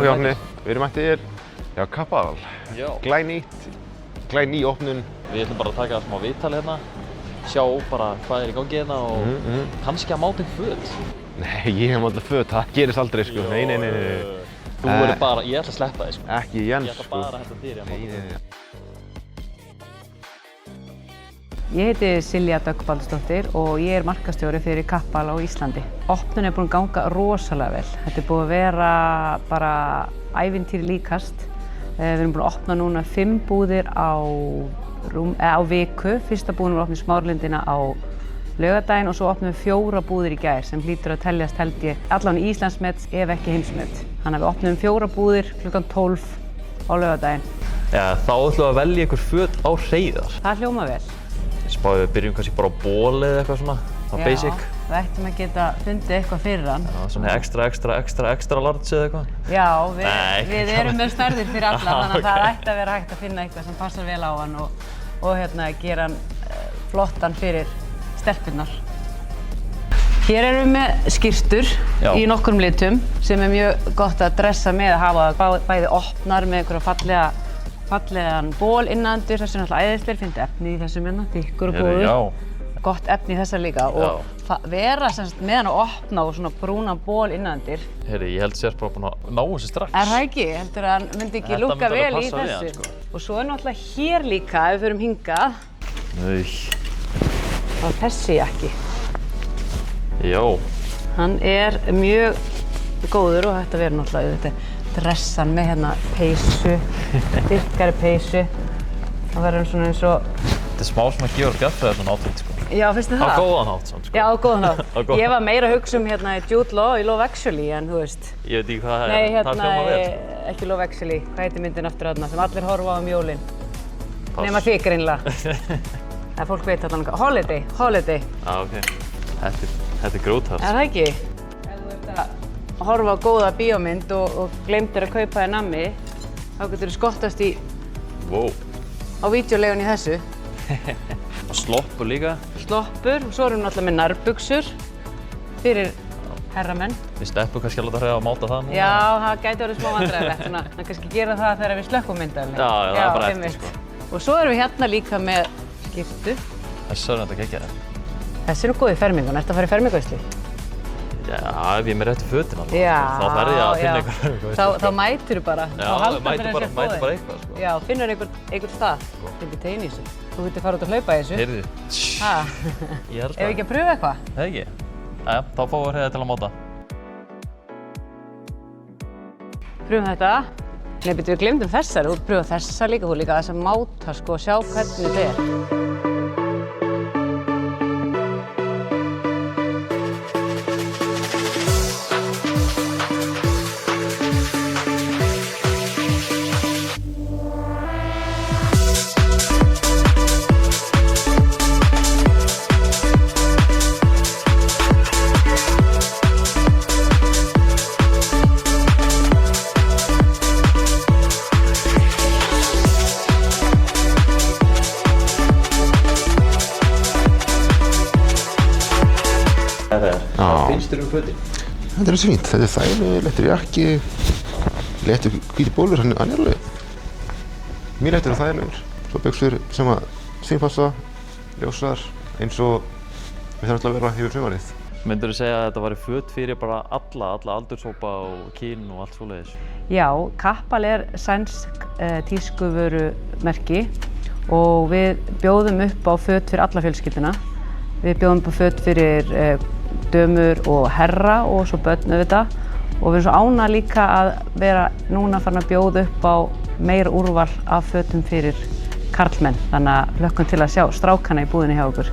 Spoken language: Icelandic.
Jóhanni. Við erum mættir hjá Kappahl. Glæný opnun. Við ætlum bara að taka smá viðtal hérna, sjá bara hvað í gangi hérna og kannski að máta föt. Nei, ég hef máta föt, það gerist aldrei sko. Nei. Þú verður bara, ég ætla að sleppa þig sko. Ekki Jens sko. Ég ætla bara að henda þér í að máta föt. Ég heiti Silja Dögg Baldursdóttir og ég markaðsstjóri fyrir Kappahl á Íslandi. Opnun búin að ganga rosalega vel. Þetta búið að vera bara ævintýri líkast. Við erum búin að opna núna 5 búðir á viku. Fyrsta búðin var opnið Smáralindina á laugardaginn og svo opnum við 4 búðir í gær sem hlýtur að teljast held ég allan í Íslandsmet ef ekki heimsmet. Þannig að við opnum 4 búðir klukkan 12 á laugardaginn. Já, þá ætlum við að velja ykkur föt á Hreiðar. Það hljóma vel. Spáðum við byrjum kannski bara á bóli eða eitthvað svona, á basic. Já, við ættum að geta fundið eitthvað fyrir hann. Já, svona extra large eða eitthvað. Já, við erum með stærðir fyrir alla, þannig að það ætti að vera hægt að finna eitthvað sem passar vel á hann og gera hann flottan fyrir stelpurnar. Hér erum við með skyrtur í nokkrum litum sem er mjög gott að dressa með að hafa bæði opnar með einhverja fallegan ból innandur, þessu er náttúrulega æðislegir, finnst efni í þessum hérna, þykkur og góður. Gott efni í þessa líka og vera með hann að opna og svona brúna ból innandur. Heyri, ég held sér bara búin að ná þessu strax. Er það ekki? Heldur að hann myndi ekki lúkka vel í þessu? Sko. Og svo er náttúrulega hér líka, ef við förum hingað. Þá þessi jakki. Já. Hann er mjög góður og þetta verður náttúrulega þetta. Dressan með hérna peysu, þykkari peysu. Það verður svona eins og... Þetta er smá svona Georg Bjarnfreðar svona átfit sko. Já, finnst þið það? Á góðan hátt samt sko. Já, á góðan hátt. Ég var meira að hugsa um hérna Jude Law í Love Actually en þú veist. Ég veit ekki hvað það er. Nei, hérna ekki Love Actually. Hvað heitir myndin aftur þarna sem allir horfa á jólin? Nema þig greinilega. Það fólk veit allan hvað. Holiday. Já, ok. Þetta er grjóthart. Er það ekki? Ef þú ert að horfa á góða bíómynd og gleymdir að kaupa þér nammi, þá getur þú skottast á vídeólegun í þessu. Og sloppur líka. Sloppur, og svo erum við náttúrulega með nærbuxur fyrir herramenn. Við sleppum kannski að láta Hreiðar að máta það núna. Já, það gæti orðið smá vandræðilegt, svona að kannski gera það þegar við slökkum myndaðinni. Já, það er bara eftir sko. Og svo erum við hérna líka með skyrtu. Þessi er þetta geggjað. Þessi er nú góð í fermingun. Ertu að fara í fermingaveislu? Já, ef ég er með réttu fötin alltaf. Þá verð ég að finna eitthvað. Þá mætir þú bara. Já, mætir bara eitthvað sko. Já, finnur einhvern stað. Fyndir tegin í þessu. Þú getur fara út að hlaupa í þessu. Heyrðu. Ég held það. Ef ekki að pröfa eitthvað? Það ekki. Jæja, þá fáum við Hreiðar til að máta. Pröfum þetta. Nei, betur við glemdum þessari. Þú pröfa þessa líka. Þú líka þess að máta sko og sjá hvernig þetta er. Hvað finnst þér fötin? Þetta er fínt. Þetta er þægileg, léttur jakki, léttur hvíti bólur, hann er alveg mjög léttur og þægilegur. Svo buxur sem að svínpassa, ljósar, eins og við þarfum alltaf að vera yfir sumarið. Myndirðu segja að þetta væri föt fyrir bara alla aldurshópa og kyn og allt svoleiðis? Já, Kappahl er sænsk tískuvörumerki og við bjóðum upp á föt fyrir alla fjölskylduna. Við bjóðum upp á föt fyrir dömur og herra og svo börn auðvitað og við erum svo ánægð líka að vera núna farin að bjóða upp á meira úrval af fötum fyrir karlmenn, þannig að hlökkum til að sjá strákana í búðinni hjá okkur.